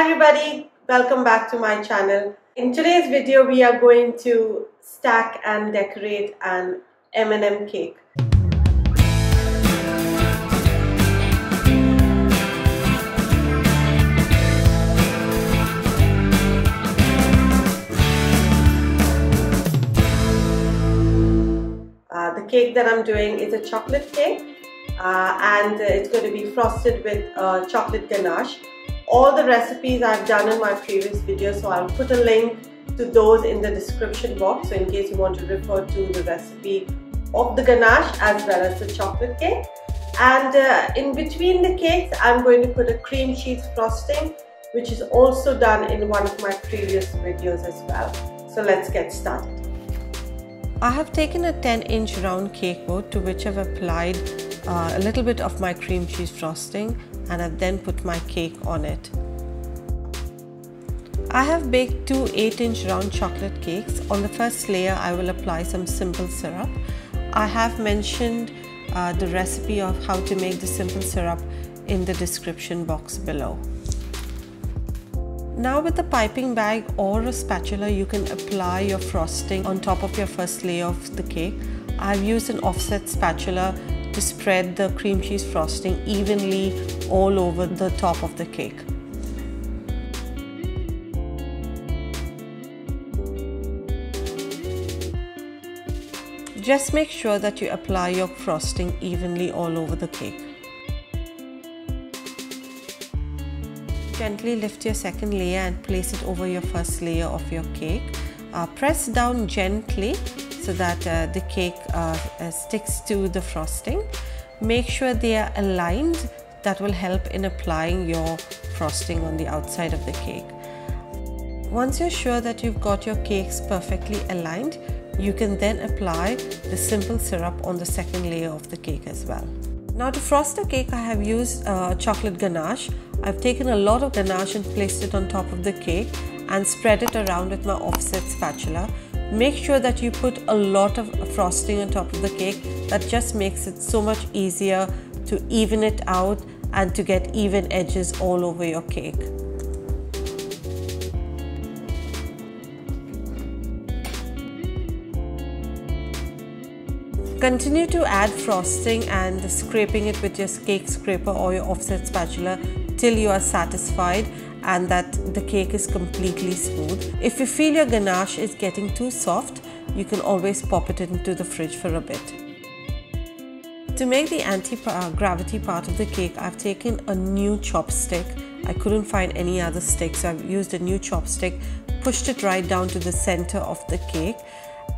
Hi everybody, welcome back to my channel. In today's video we are going to stack and decorate an M&M cake. The cake that I'm doing is a chocolate cake and it's going to be frosted with chocolate ganache. All the recipes I've done in my previous video, so I'll put a link to those in the description box, so in case you want to refer to the recipe of the ganache as well as the chocolate cake. And in between the cakes I'm going to put a cream cheese frosting, which is also done in one of my previous videos as well. So let's get started. I have taken a 10-inch round cake board to which I've applied a little bit of my cream cheese frosting, and I've then put my cake on it. I have baked two 8-inch round chocolate cakes. On the first layer I will apply some simple syrup. I have mentioned the recipe of how to make the simple syrup in the description box below. Now with the piping bag or a spatula you can apply your frosting on top of your first layer of the cake. I've used an offset spatula to spread the cream cheese frosting evenly all over the top of the cake. Just make sure that you apply your frosting evenly all over the cake. Gently lift your second layer and place it over your first layer of your cake. Press down gently so that the cake sticks to the frosting. Make sure they are aligned. That will help in applying your frosting on the outside of the cake. Once you're sure that you've got your cakes perfectly aligned, you can then apply the simple syrup on the second layer of the cake as well. Now to frost the cake I have used chocolate ganache. I've taken a lot of ganache and placed it on top of the cake and spread it around with my offset spatula. Make sure that you put a lot of frosting on top of the cake. That just makes it so much easier to even it out and to get even edges all over your cake. Continue to add frosting and scraping it with your cake scraper or your offset spatula till you are satisfied and that the cake is completely smooth. If you feel your ganache is getting too soft, you can always pop it into the fridge for a bit. To make the anti-gravity part of the cake, I've taken a new chopstick. I couldn't find any other stick, so I've used a new chopstick, pushed it right down to the center of the cake.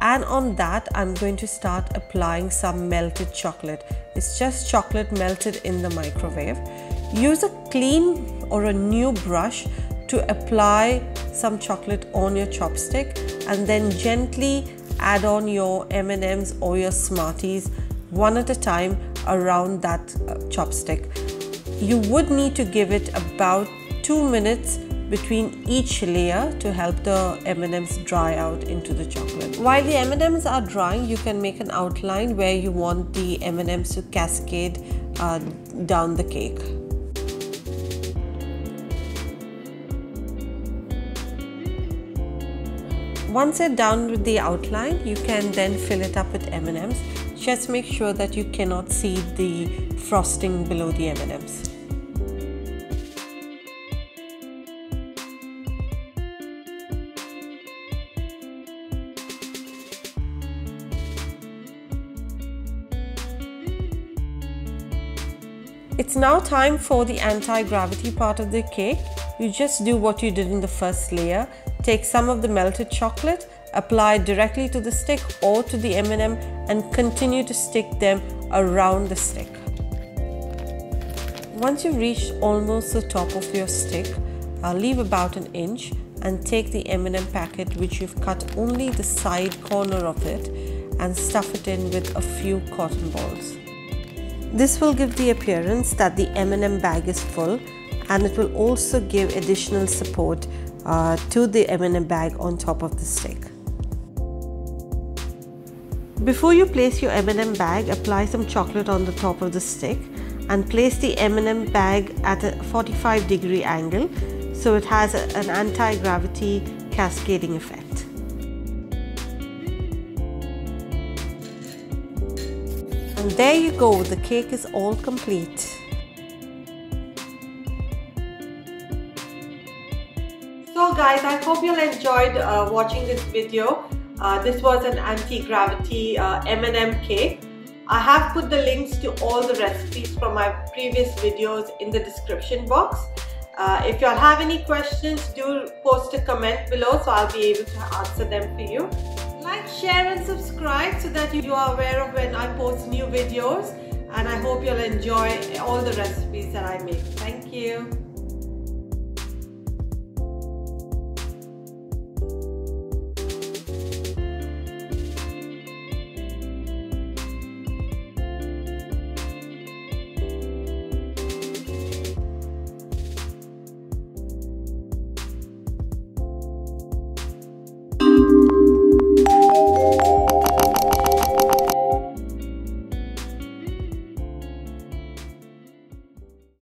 And on that I'm going to start applying some melted chocolate. It's just chocolate melted in the microwave. Use a clean or a new brush to apply some chocolate on your chopstick and then gently add on your M&Ms or your Smarties one at a time around that chopstick. You would need to give it about 2 minutes between each layer to help the M&Ms dry out into the chocolate. While the M&Ms are drying, you can make an outline where you want the M&Ms to cascade down the cake. Once you're done with the outline, you can then fill it up with M&Ms. Just make sure that you cannot see the frosting below the M&Ms. It's now time for the anti-gravity part of the cake. You just do what you did in the first layer. Take some of the melted chocolate, apply it directly to the stick or to the M&M and continue to stick them around the stick. Once you've reached almost the top of your stick, leave about an inch and take the M&M packet which you've cut only the side corner of it and stuff it in with a few cotton balls. This will give the appearance that the M&M bag is full, and it will also give additional support to the M&M bag on top of the stick. Before you place your M&M bag, apply some chocolate on the top of the stick and place the M&M bag at a 45-degree angle. so it has an anti-gravity cascading effect. And there you go, the cake is all complete. So guys, I hope you enjoyed watching this video. This was an anti-gravity M&M cake. I have put the links to all the recipes from my previous videos in the description box. If you all have any questions, do post a comment below so I'll be able to answer them for you. Like, share and subscribe so that you are aware of when I post new videos, and I hope you'll enjoy all the recipes that I make. Thank you.